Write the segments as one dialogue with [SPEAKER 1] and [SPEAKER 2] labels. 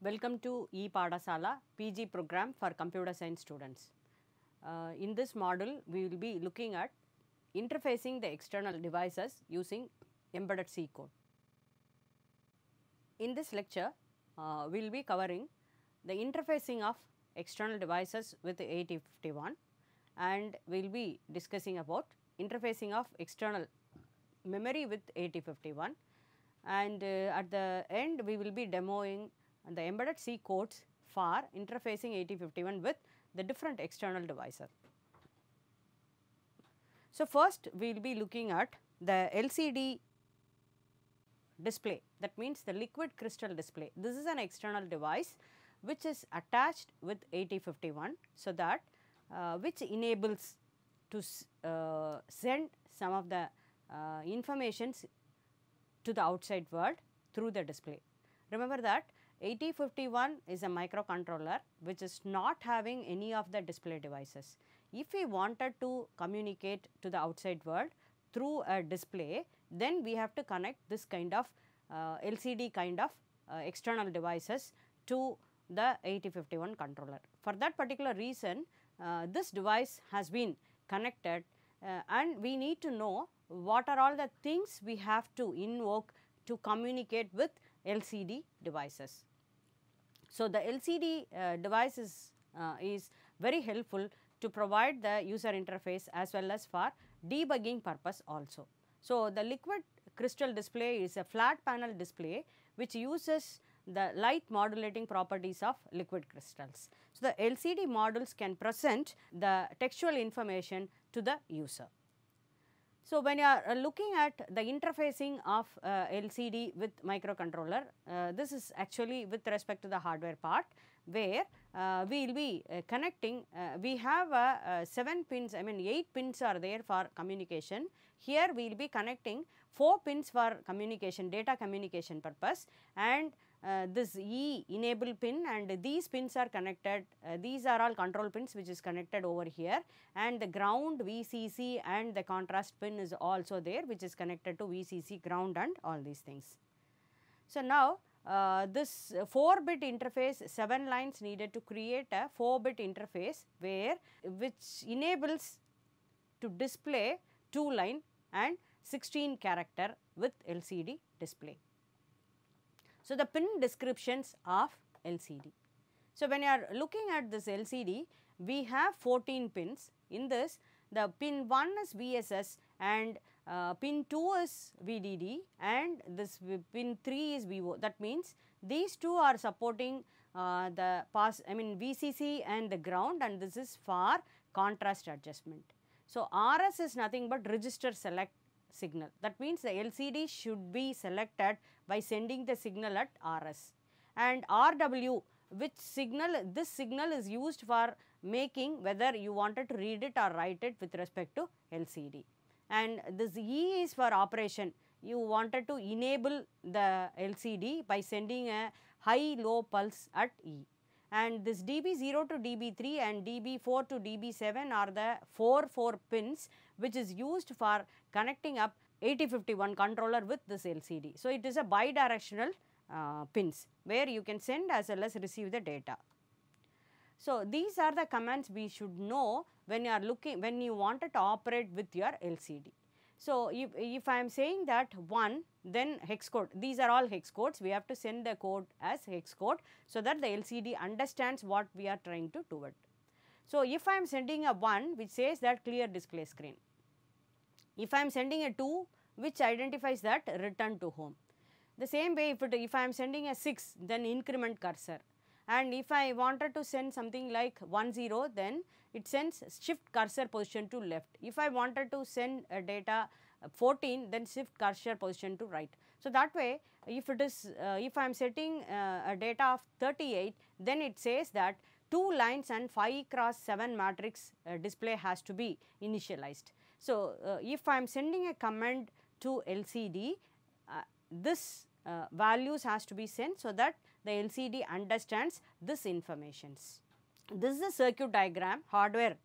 [SPEAKER 1] Welcome to E-Padasala PG program for computer science students. In this module, we will be looking at interfacing the external devices using embedded C code. In this lecture, we will be covering the interfacing of external devices with 8051, and we will be discussing about interfacing of external memory with 8051, and at the end we will be demoing the embedded C codes for interfacing 8051 with the different external devices. So, first we will be looking at the LCD display, that means the liquid crystal display. This is an external device which is attached with 8051, so that which enables to send some of the informations to the outside world through the display. Remember that 8051 is a microcontroller which is not having any of the display devices. If we wanted to communicate to the outside world through a display, then we have to connect this kind of LCD kind of external devices to the 8051 controller. For that particular reason, this device has been connected, and we need to know what are all the things we have to invoke to communicate with LCD devices. So, the LCD device is very helpful to provide the user interface as well as for debugging purpose also. So, the liquid crystal display is a flat panel display which uses the light modulating properties of liquid crystals. So, the LCD modules can present the textual information to the user. So, when you are looking at the interfacing of LCD with microcontroller, this is actually with respect to the hardware part, where we will be connecting, we have 7 pins, 8 pins are there for communication. Here we will be connecting 4 pins for communication, data communication purpose, and this E enable pin, and these pins are connected, these are all control pins which is connected over here, and the ground VCC and the contrast pin is also there which is connected to VCC, ground, and all these things. So, now this 4-bit interface, 7 lines needed to create a 4-bit interface which enables to display 2 line and 16 character with LCD display. So, the pin descriptions of LCD. So, when you are looking at this LCD, we have 14 pins. In this, the pin 1 is VSS and pin 2 is VDD and this pin 3 is VO. That means, these two are supporting the VCC and the ground, and this is for contrast adjustment. So, RS is nothing but register select signal. That means, the LCD should be selected by sending the signal at RS, and RW, which signal, this signal is used for making whether you wanted to read it or write it with respect to LCD, and this E is for operation. You wanted to enable the LCD by sending a high low pulse at E, and this DB0 to DB3 and DB4 to DB7 are the 4 pins which is used for connecting up 8051 controller with this LCD. So, it is a bidirectional pins where you can send as well as receive the data. So, these are the commands we should know when you are looking, when you wanted to operate with your LCD. So, if I am saying that 1, then hex code, these are all hex codes, we have to send the code as hex code, so that the LCD understands what we are trying to do it. So, if I am sending a 1 which says that clear display screen, if I am sending a 2 which identifies that return to home. The same way, if I am sending a 6, then increment cursor, and if I wanted to send something like 10, then it sends shift cursor position to left. If I wanted to send a data 14, then shift cursor position to right. So, that way if it is if I am setting a data of 38, then it says that 2 lines and 5x7 matrix display has to be initialized. So, if I am sending a command to LCD, this values has to be sent, so that the LCD understands this informations. This is a circuit diagram, hardware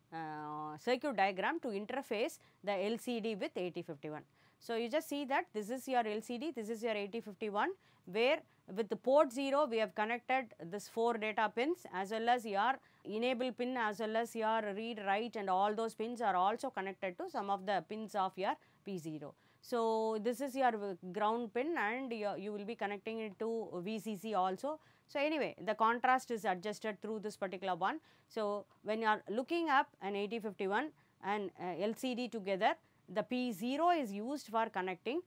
[SPEAKER 1] circuit diagram to interface the LCD with 8051. So, you just see that this is your LCD, this is your 8051, where with the port 0 we have connected this 4 data pins as well as your enable pin as well as your read, write and all those pins are also connected to some of the pins of your P0. So, this is your ground pin and you will be connecting it to VCC also. So, anyway the contrast is adjusted through this particular one. So, when you are looking up an 8051 and LCD together, the P0 is used for connecting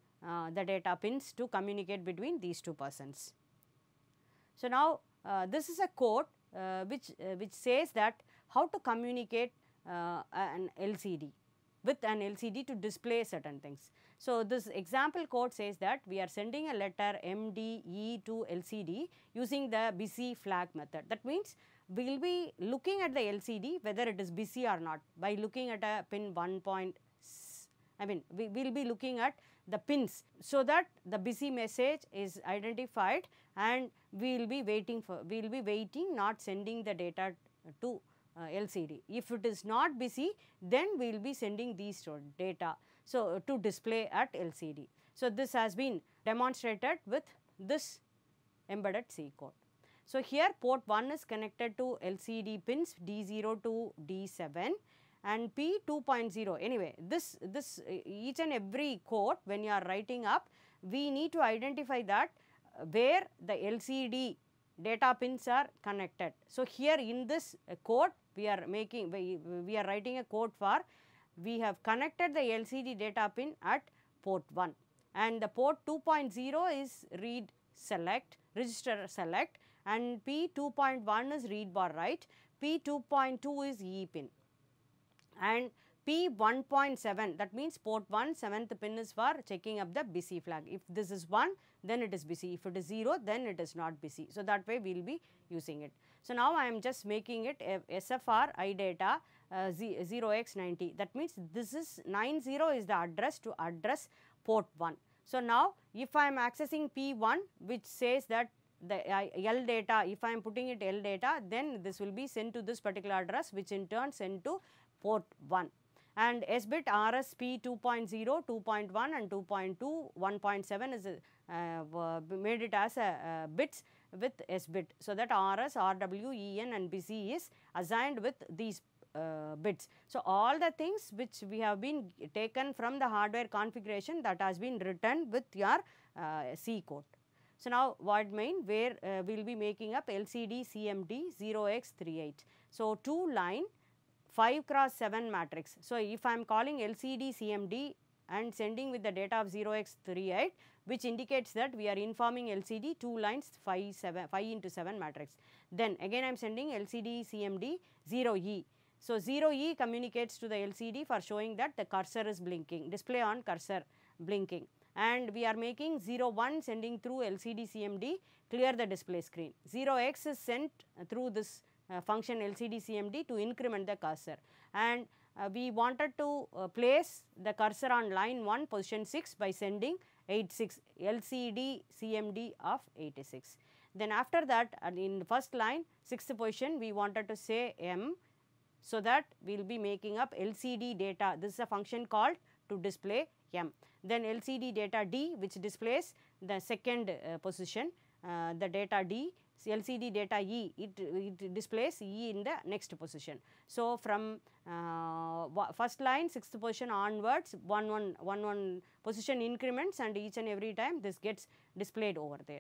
[SPEAKER 1] the data pins to communicate between these two persons. So, now this is a code which says that how to communicate an LCD with an LCD to display certain things. So, this example code says that we are sending a letter MDE to LCD using the busy flag method. That means, we will be looking at the LCD whether it is busy or not by looking at a pin 1. We will be looking at the pins so that the busy message is identified and we will be waiting not sending the data to LCD. If it is not busy, then we will be sending these data so to display at LCD. So, this has been demonstrated with this embedded C code. So, here port 1 is connected to LCD pins D0 to D7 and P 2.0. Anyway, this each and every code when you are writing up, we need to identify that where the LCD data pins are connected. So, here in this code we are writing a code for we have connected the LCD data pin at port 1 and the port 2.0 is read select, register select and P 2.1 is read bar write, P 2.2 is E pin and P 1.7 that means port 1 7th pin is for checking up the busy flag. If this is 1 then it is busy, if it is 0 then it is not busy. So, that way we will be using it. So, now I am just making it SFR IData 0x90 that means this is 90 is the address to address port 1. So, now if I am accessing P1 which says that the L data, if I am putting it L data then this will be sent to this particular address which in turn sent to port 1 and S bit RSP 2.0, 2.1 and 2.2, 1.7 is made it as a bits with S bit. So, that RS, RW, EN and BC is assigned with these bits. So, all the things which we have been taken from the hardware configuration that has been written with your C code. So, now void main where we will be making up LCD CMD 0x38. So, 2 line 5 cross 7 matrix. So, if I am calling LCD CMD and sending with the data of 0x38 which indicates that we are informing LCD 2 lines 5 into 7 matrix. Then again I am sending LCD CMD 0E. So, 0E communicates to the LCD for showing that the cursor is blinking, display on cursor blinking and we are making 01 sending through LCD CMD clear the display screen. 0x is sent through this function LCD CMD to increment the cursor and we wanted to place the cursor on line 1 position 6 by sending 86 LCD CMD of 86. Then after that in the first line 6th position we wanted to say M, so that we will be making up LCD data. This is a function called to display M. Then LCD data D which displays the second position, the data D. LCD data E, it displays E in the next position. So, from first line 6th position onwards 1 position increments and each and every time this gets displayed over there.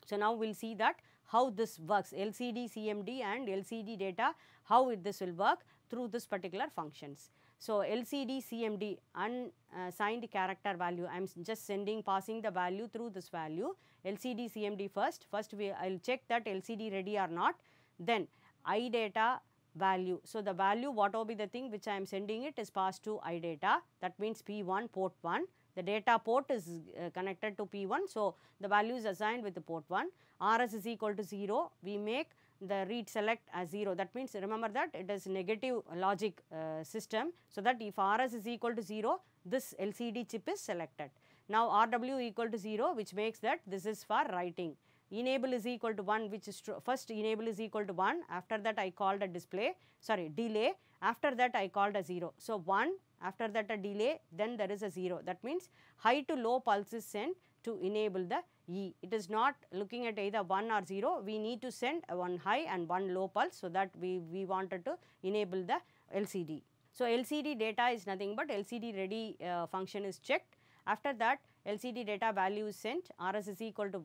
[SPEAKER 1] So, now we will see that how this works LCD CMD and LCD data how this will work through this particular functions. So, LCD CMD unsigned character value I am just passing the value through this value LCD CMD first I will check that LCD ready or not, then IData value. So, the value whatever be the thing which I am sending it is passed to IData, that means P1 port 1, the data port is connected to P1. So, the value is assigned with the port 1, RS is equal to 0, we make the read select as 0, that means remember that it is negative logic system. So, that if RS is equal to 0 this LCD chip is selected. Now, RW equal to 0 which makes that this is for writing, enable is equal to 1 which is first enable is equal to 1, after that I called a delay, after that I called a 0. So, 1 after that a delay then there is a 0, that means high to low pulse is sent to enable the E. It is not looking at either 1 or 0. We need to send one high and one low pulse, so that we wanted to enable the LCD. So, LCD data is nothing but LCD ready function is checked. After that, LCD data value is sent, RS is equal to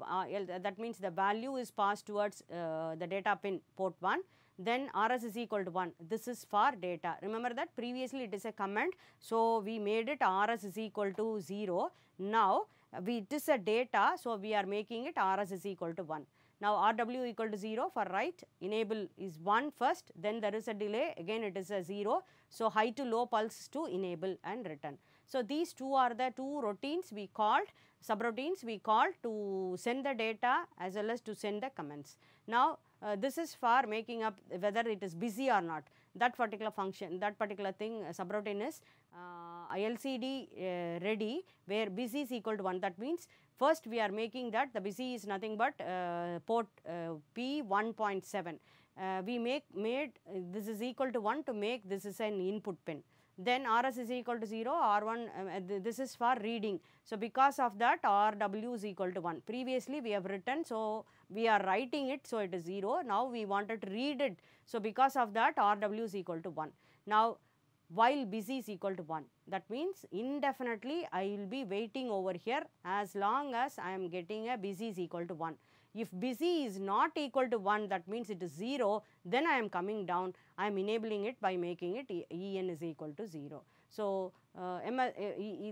[SPEAKER 1] that means the value is passed towards the data pin port 1, then RS is equal to 1. This is for data. Remember that previously it is a command, so we made it RS is equal to 0. Now, it is a data, so we are making it RS is equal to 1. Now, RW equal to 0 for write, enable is 1 first, then there is a delay, again it is a 0. So, high to low pulse to enable and return. So, these two are the two routines we called, subroutines we called to send the data as well as to send the comments. Now, this is for making up whether it is busy or not. That particular function, that particular thing, subroutine is LCD ready, where busy is equal to 1. That means first we are making that the busy is nothing but port P 1.7. We made this is equal to 1 to make this is an input pin. Then RS is equal to 0, R1 this is for reading. So, because of that RW is equal to 1. Previously we have written, so we are writing it, so it is 0. Now, we wanted to read it. So, because of that RW is equal to 1. Now, while busy is equal to 1, that means indefinitely I will be waiting over here as long as I am getting a busy is equal to 1. If busy is not equal to 1, that means it is 0, then I am coming down, I am enabling it by making it En is equal to 0. So,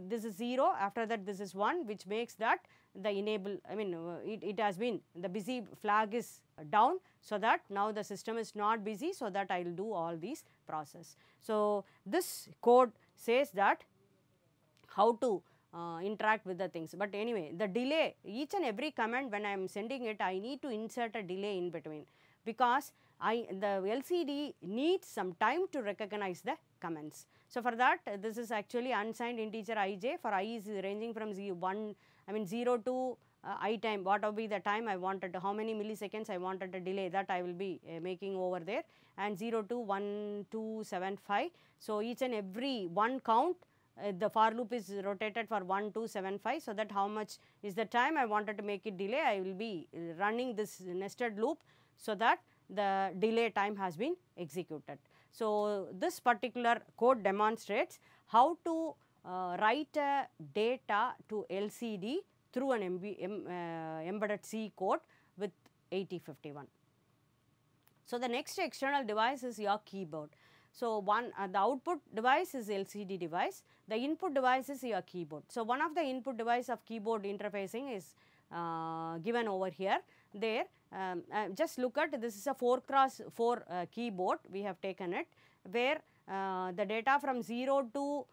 [SPEAKER 1] this is 0, after that this is 1, which makes that the enable, it has been, the busy flag is down, so that now the system is not busy, so that I will do all these process. So, this code says that how to interact with the things, but anyway the delay, each and every command when I am sending it, I need to insert a delay in between, because the LCD needs some time to recognize the comments. So, for that this is actually unsigned integer ij, for I is ranging from 0 to I time, what will be the time I wanted, how many milliseconds I wanted to delay, that I will be making over there, and 0 to 1275. So, each and every one count, the for loop is rotated for 1275, so that how much is the time I wanted to make it delay, I will be running this nested loop, so that the delay time has been executed. So, this particular code demonstrates how to write a data to LCD through an embedded C code with 8051. So, the next external device is your keyboard. So, the output device is LCD device, the input device is your keyboard. So, one of the input device of keyboard interfacing is given over here. There, just look at, this is a 4x4 keyboard, we have taken it, where the data from 0 to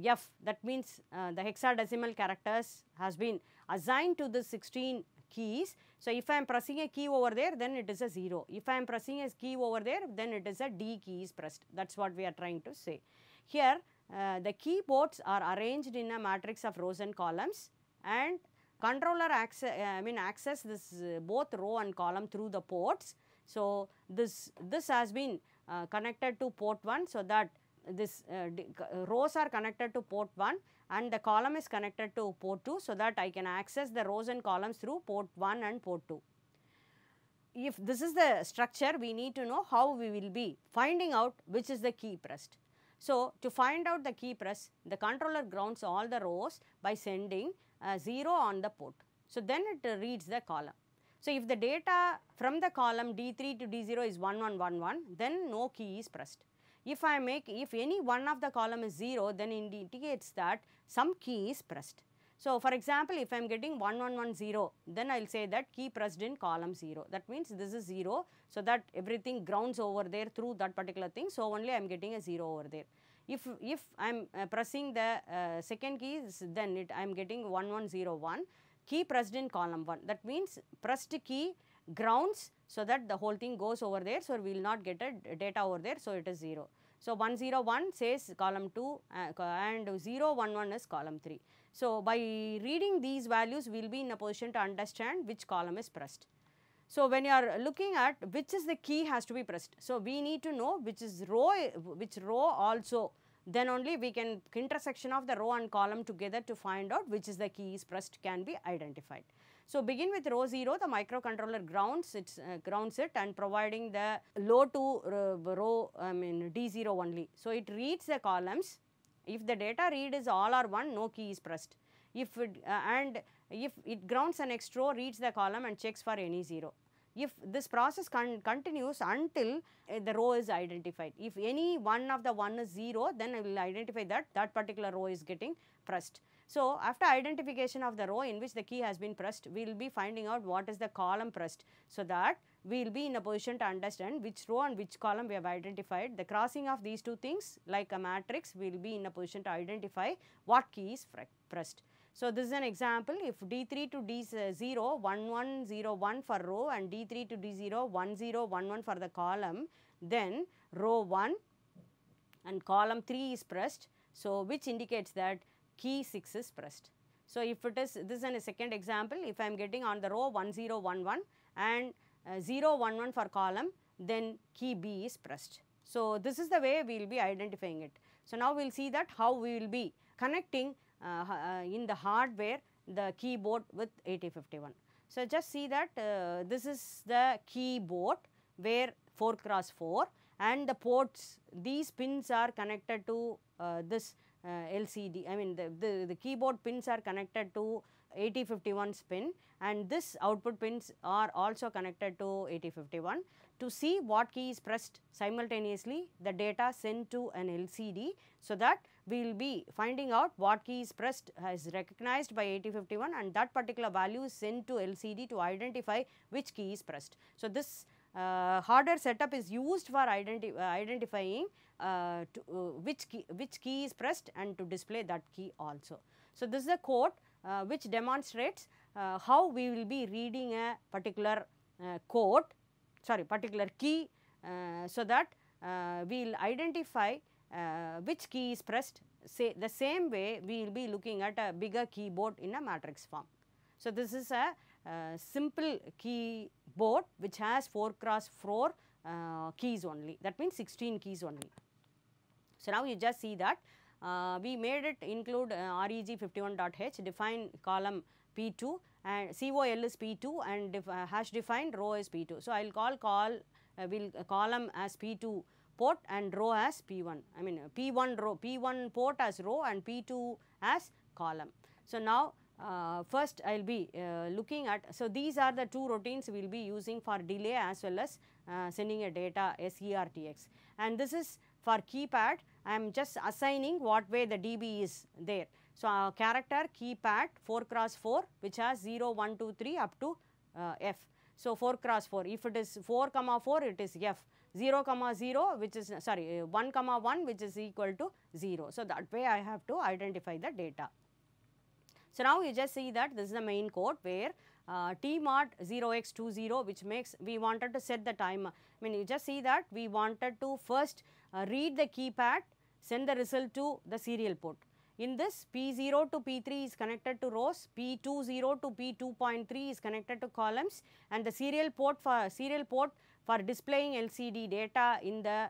[SPEAKER 1] F, that means the hexadecimal characters has been assigned to the 16 keys. So, if I am pressing a key over there, then it is a 0. If I am pressing a key over there, then it is a D key is pressed. That is what we are trying to say. Here, the keyboards are arranged in a matrix of rows and columns, and controller access this both row and column through the ports. So, this has been connected to port 1, so that this rows are connected to port 1 and the column is connected to port 2, so that I can access the rows and columns through port 1 and port 2. If this is the structure, we need to know how we will be finding out which is the key pressed. So, to find out the key press, the controller grounds all the rows by sending 0 on the port. So, then it reads the column. So, if the data from the column D3 to D0 is 1111, then no key is pressed. If any one of the column is 0, then it indicates that some key is pressed. So, for example, if I am getting 1110, then I will say that key pressed in column 0. That means this is 0, so that everything grounds over there through that particular thing. So, only I am getting a 0 over there. If I am pressing the second key, then I am getting 1101, key pressed in column 1. That means pressed key grounds, so that the whole thing goes over there. So, we will not get a data over there. So, it is 0. So, 101 says column 2 and 011 is column 3. So, by reading these values, we will be in a position to understand which column is pressed. So, when you are looking at which is the key has to be pressed. So, we need to know which row also, then only we can intersection of the row and column together to find out which is the key is pressed can be identified. So, begin with row 0, the microcontroller grounds it and providing the low to row D0 only. So, it reads the columns. If the data read is all or 1, no key is pressed. If it grounds the next row, reads the column and checks for any 0. If this process continues until the row is identified. If any one of the 1 is 0, then I will identify that particular row is getting pressed. So, after identification of the row in which the key has been pressed, we will be finding out what is the column pressed. So, that we will be in a position to understand which row and which column we have identified. The crossing of these two things like a matrix, we will be in a position to identify what key is pressed. So, this is an example. If D3 to D0 1101 for row and D3 to D0 1011 for the column, then row 1 and column 3 is pressed. So, which indicates that key 6 is pressed. So, if it is, this is a second example, if I am getting on the row 1011 and 011 for column, then key B is pressed. So, this is the way we will be identifying it. So, now we will see that how we will be connecting in the hardware the keyboard with 8051. So, just see that this is the keyboard where 4x4 and the ports, these pins are connected to this LCD, I mean the keyboard pins are connected to 8051's pin and this output pins are also connected to 8051. To see what key is pressed simultaneously, the data sent to an LCD, so that we will be finding out what key is pressed as recognized by 8051 and that particular value is sent to LCD to identify which key is pressed. So, this hardware setup is used for identifying which key is pressed and to display that key also. So, this is a code which demonstrates how we will be reading a particular particular key, so that we will identify which key is pressed. Say the same way we will be looking at a bigger keyboard in a matrix form. So, this is a simple keyboard which has 4x4 keys only, that means 16 keys only. So, now you just see that we made it include reg51.h, define column P2 and COL is P2 and hash defined row is P2. So, I will call column as P2 port and row as P1, I mean P1 port as row and P2 as column. So, now first I will be looking at, so these are the two routines we will be using for delay as well as sending a data SERTX, and this is for keypad. I am just assigning what way the DB is there. So, character keypad 4x4 which has 0, 1, 2, 3 up to F. So, 4x4, if it is 4, 4 it is F, 0, 0 which is 1, 1 which is equal to 0. So, that way I have to identify the data. So, now you just see that this is the main code where tmod 0x20 which makes, we wanted to set the time, I mean you just see that we wanted to first read the keypad, send the result to the serial port. In this P0 to P3 is connected to rows, P20 to P2.3 is connected to columns and the serial port for displaying LCD data in the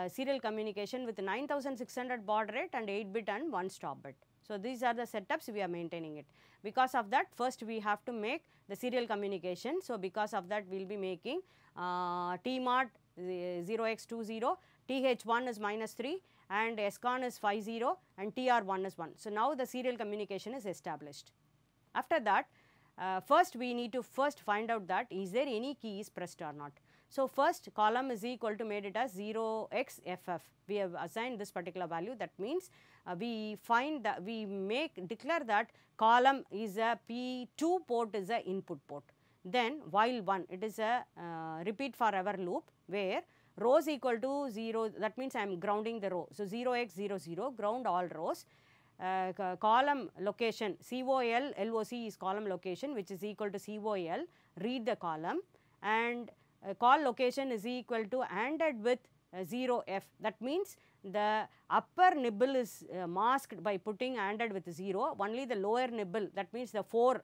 [SPEAKER 1] serial communication with 9600 baud rate and 8-bit and 1 stop bit. So, these are the setups we are maintaining it. Because of that, first we have to make the serial communication. So, because of that we will be making tmod 0x20, th1 is -3 and scon is 50 and tr1 is 1. So, now the serial communication is established. After that, first we need to find out that is there any key is pressed or not. So, first column is equal to, made it as 0xff. We have assigned this particular value, that means we find that we declare that column is a P2 port is a input port. Then while 1, it is a repeat forever loop where rows equal to 0, that means I am grounding the row. So, 0x00 ground all rows, column location COL LOC is column location which is equal to COL, read the column, and call location is equal to ANDed with 0f, that means the upper nibble is masked by putting ANDed with 0, only the lower nibble, that means the 4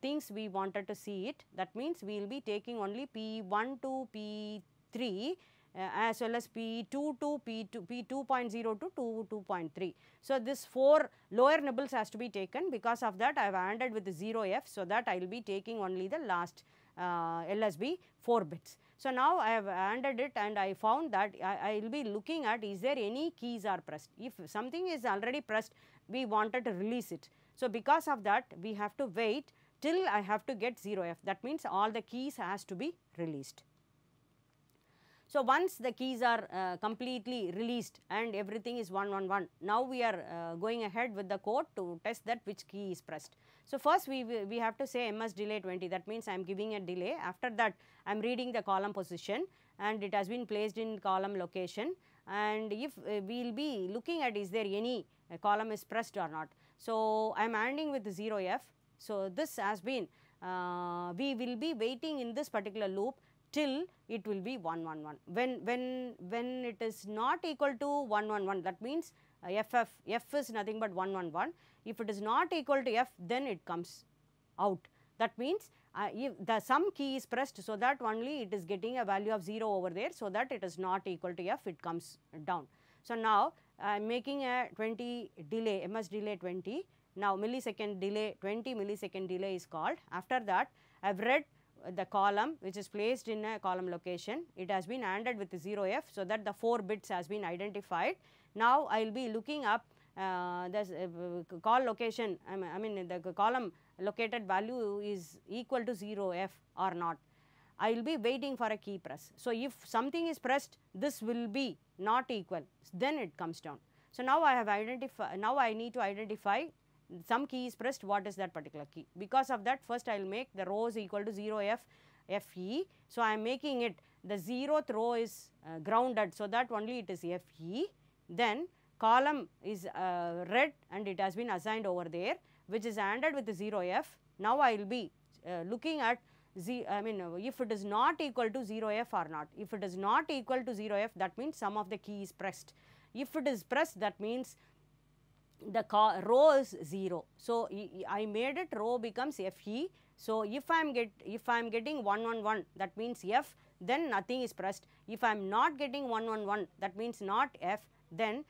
[SPEAKER 1] things we wanted to see it, that means we will be taking only P1 to P3 as well as P2 to P2.0 to 2.3. So, this 4 lower nibbles has to be taken. Because of that I have ANDed with the 0F, so that I will be taking only the last LSB 4 bits. So, now I have ANDed it and I found that I will be looking at is there any keys are pressed. If something is already pressed, we wanted to release it. So, because of that we have to wait till I have to get 0F, that means all the keys has to be released. So, once the keys are completely released and everything is 111, now we are going ahead with the code to test that which key is pressed. So, first we have to say ms delay 20, that means I am giving a delay. After that I am reading the column position and it has been placed in column location, and if we will be looking at is there any column is pressed or not. So, I am ANDing with 0F. So, this has been we will be waiting in this particular loop till it will be 111. When it is not equal to 111, that means F is nothing but 111. If it is not equal to F, then it comes out. That means if the some key is pressed, so that only it is getting a value of 0 over there, so that it is not equal to F, it comes down. So, now I am making a 20 delay, ms delay 20. Now, millisecond delay, 20 millisecond delay is called. After that I have read the column which is placed in a column location. It has been ANDed with 0F, so that the 4 bits has been identified. Now, I will be looking up the call location, I mean the column located value is equal to 0F or not. I will be waiting for a key press. So, if something is pressed, this will be not equal, then it comes down. So, now I have identified, now I need to identify some key is pressed, what is that particular key. Because of that, first I will make the rows equal to 0F FE. So, I am making it the 0th row is grounded, so that only it is FE. Then column is read and it has been assigned over there, which is ANDed with the 0F. Now, I will be looking at if it is not equal to 0F or not. If it is not equal to 0F, that means some of the key is pressed. If it is pressed, that means the row is 0. So, I made it row becomes FE. So, if I am getting 111, that means F, then nothing is pressed. If I am not getting 111, that means not F, then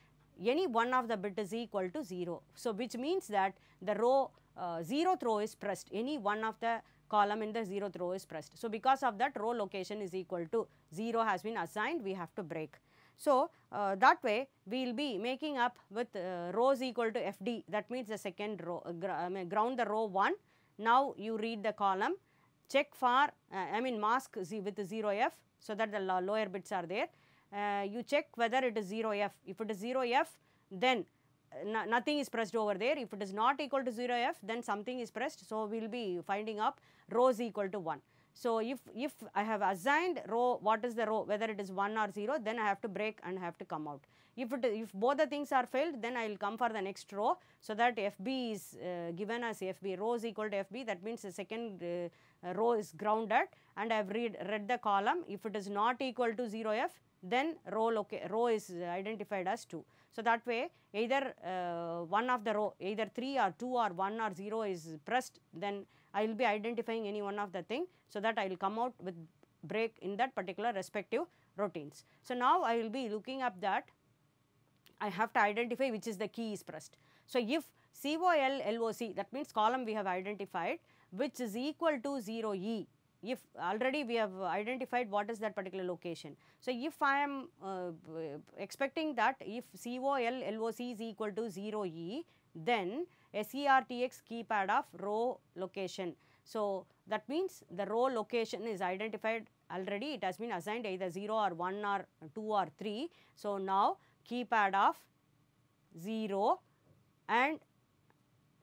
[SPEAKER 1] any one of the bit is equal to 0. So, which means that the row 0th row is pressed, any one of the column in the 0th row is pressed. So, because of that row location is equal to 0 has been assigned, we have to break. So, that way we will be making up with rows equal to FD, that means the second row, ground the row 1. Now, you read the column, check for mask with 0F, so that the lower bits are there. You check whether it is 0F. If it is 0F, then nothing is pressed over there. If it is not equal to 0F, then something is pressed. So, we will be finding up rows equal to 1. So, if I have assigned row, what is the row, whether it is 1 or 0, then I have to break and have to come out. If both the things are failed, then I will come for the next row, so that FB is given as FB, row is equal to FB, that means the second row is grounded, and I have read the column. If it is not equal to 0F, then row is identified as 2. So, that way either one of the row, either 3 or 2 or 1 or 0 is pressed, then I will be identifying any one of the thing, so that I will come out with break in that particular respective routines. So, now I will be looking up that I have to identify which is the key is pressed. So, if COL LOC, that means column we have identified, which is equal to 0E, if already we have identified what is that particular location. So, if I am expecting that if COL LOC is equal to 0E, then SERTX keypad of row location. So, that means the row location is identified already, it has been assigned either 0 or 1 or 2 or 3. So, now keypad of 0 and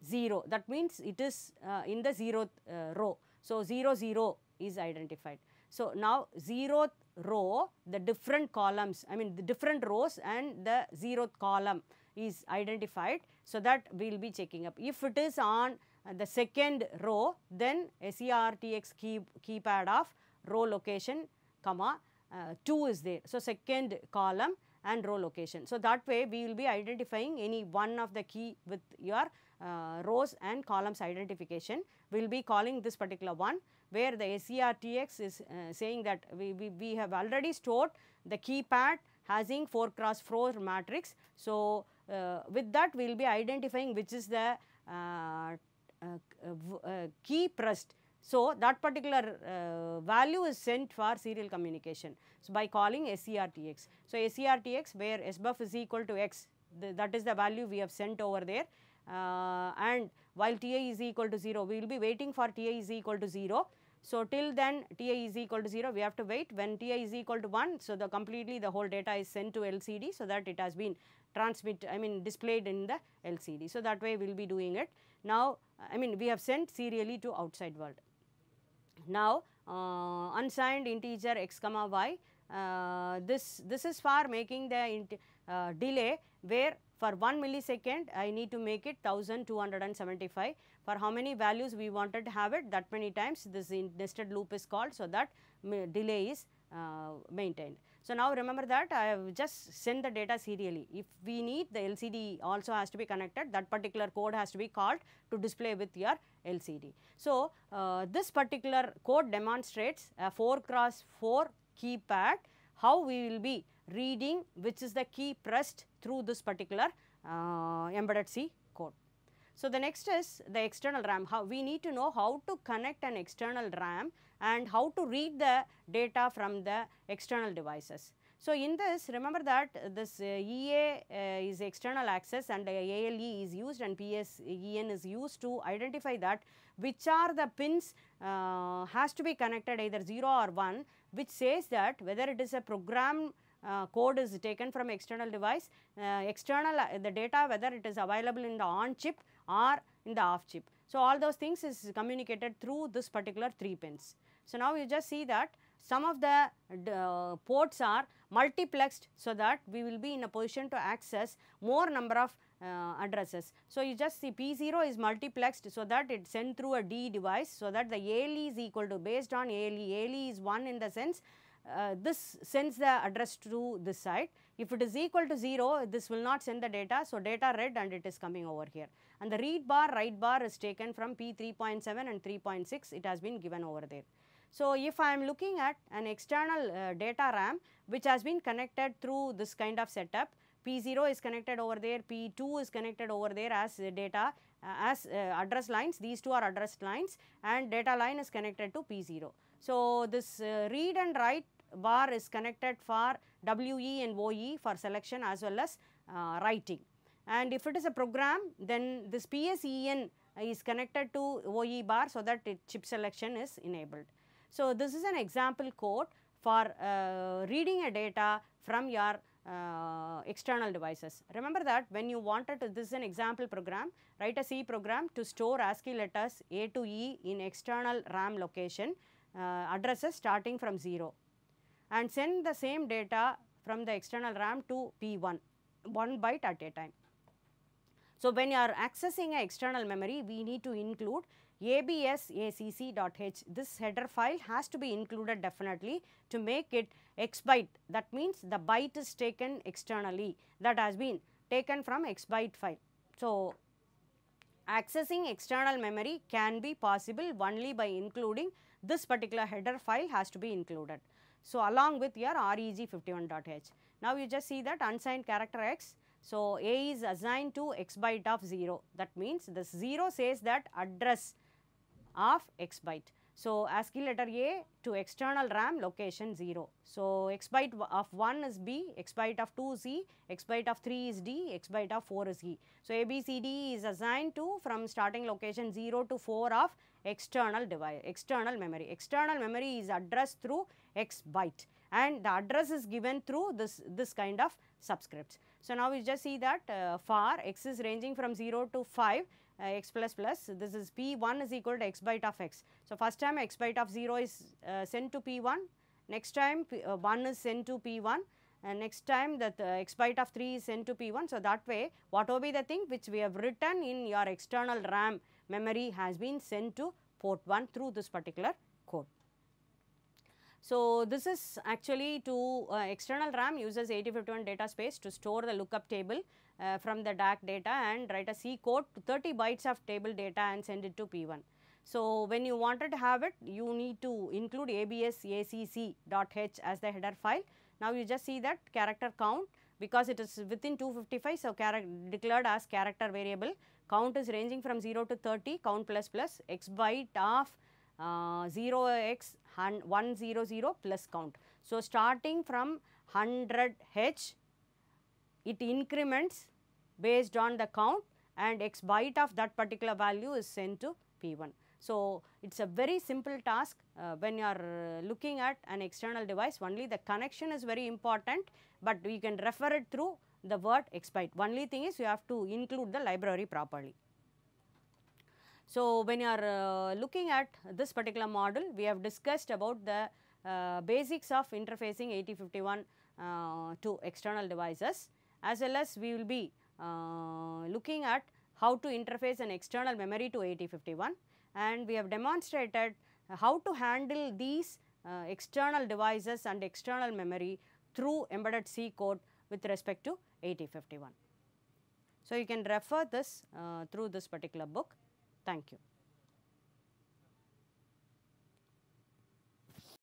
[SPEAKER 1] 0, that means it is in the 0th row. So, 0 0 is identified. So, now 0th row, the different columns, the different rows and the 0th column is identified. So, that we will be checking up. If it is on the second row, then SERTX keypad of row location, comma 2 is there. So, second column and row location. So, that way we will be identifying any one of the key with your rows and columns identification. We will be calling this particular one. where the SERTX is saying that we have already stored the keypad having 4 cross 4 matrix. So, with that we will be identifying which is the key pressed. So, that particular value is sent for serial communication. So, by calling SERTX. So, SERTX where SBUF is equal to X, that is the value we have sent over there, and while TI is equal to 0, we will be waiting for TI is equal to 0. So, till then TI is equal to 0, we have to wait. When TI is equal to 1, so completely the whole data is sent to LCD, so that it has been displayed in the LCD. So, that way we will be doing it. Now, we have sent serially to outside world. Now, unsigned integer x comma y, this is for making the delay, where for 1 millisecond I need to make it 1275. For how many values we wanted to have it, that many times this nested loop is called, so that delay is maintained. So, now remember that I have just sent the data serially. If we need, the LCD also has to be connected, that particular code has to be called to display with your LCD. So, this particular code demonstrates a 4 cross 4 keypad, how we will be reading which is the key pressed through this particular embedded C code. So, the next is the external RAM. How we need to know how to connect an external RAM and how to read the data from the external devices. So, in this, remember that this EA is external access and ALE is used and PSEN is used to identify that which are the pins has to be connected either 0 or 1, which says that whether it is a program code is taken from external device, the data whether it is available in the on chip or in the off chip. So, all those things is communicated through this particular 3 pins. So, now you just see that some of the ports are multiplexed, so that we will be in a position to access more number of addresses. So, you just see P0 is multiplexed, so that it sent through a D device, so that the ALE is equal to, based on ALE is 1 in the sense this sends the address to this side. If it is equal to 0, this will not send the data. So, data read and it is coming over here, and the read bar, write bar is taken from P 3.7 and 3.6, it has been given over there. So, if I am looking at an external data RAM which has been connected through this kind of setup, P0 is connected over there, P2 is connected over there as data, as address lines, these two are address lines, and data line is connected to P0. So, this read and write bar is connected for WE and OE for selection as well as writing. And if it is a program, then this PSEN is connected to OE bar, so that chip selection is enabled. So, this is an example code for reading a data from your external devices. Remember that when you wanted to, this is an example program, write a C program to store ASCII letters A to E in external RAM location, addresses starting from 0, and send the same data from the external RAM to P1, 1 byte at a time. So, when you are accessing an external memory, we need to include absacc.h. This header file has to be included definitely to make it X byte. That means the byte is taken externally, that has been taken from X byte file. So, accessing external memory can be possible only by including this particular header file has to be included. So, along with your reg51.h. Now, you just see that unsigned character X. So, A is assigned to X byte of 0. That means, this 0 says that address of X byte. So, ASCII letter A to external RAM location 0. So, X byte of 1 is B, X byte of 2 is E, X byte of 3 is D, X byte of 4 is E. So, ABCD is assigned to from starting location 0 to 4 of external device, external memory. External memory is addressed through X byte, and the address is given through this kind of subscripts. So, now we just see that for X is ranging from 0 to 5, X plus plus, this is P1 is equal to X byte of X. So, first time X byte of 0 is sent to P1, next time 1 is sent to P1, and next time that X byte of 3 is sent to P1. So, that way what will be the thing which we have written in your external RAM memory has been sent to port 1 through this particular code. So, this is actually to external RAM uses 8051 data space to store the lookup table from the DAC data and write a C code to 30 bytes of table data and send it to P1. So, when you wanted to have it, you need to include absacc.h as the header file. Now, you just see that character count, because it is within 255, so declared as character variable. Count is ranging from 0 to 30, count plus plus x byte of 0x100 plus count. So, starting from 100h, it increments based on the count, and x byte of that particular value is sent to P1. So, it is a very simple task when you are looking at an external device. Only the connection is very important, but we can refer it through the word x byte. Only thing is you have to include the library properly. So, when you are looking at this particular model, we have discussed about the basics of interfacing 8051 to external devices, as well as we will be looking at how to interface an external memory to 8051, and we have demonstrated how to handle these external devices and external memory through embedded C code with respect to 8051. So, you can refer this through this particular book. Thank you.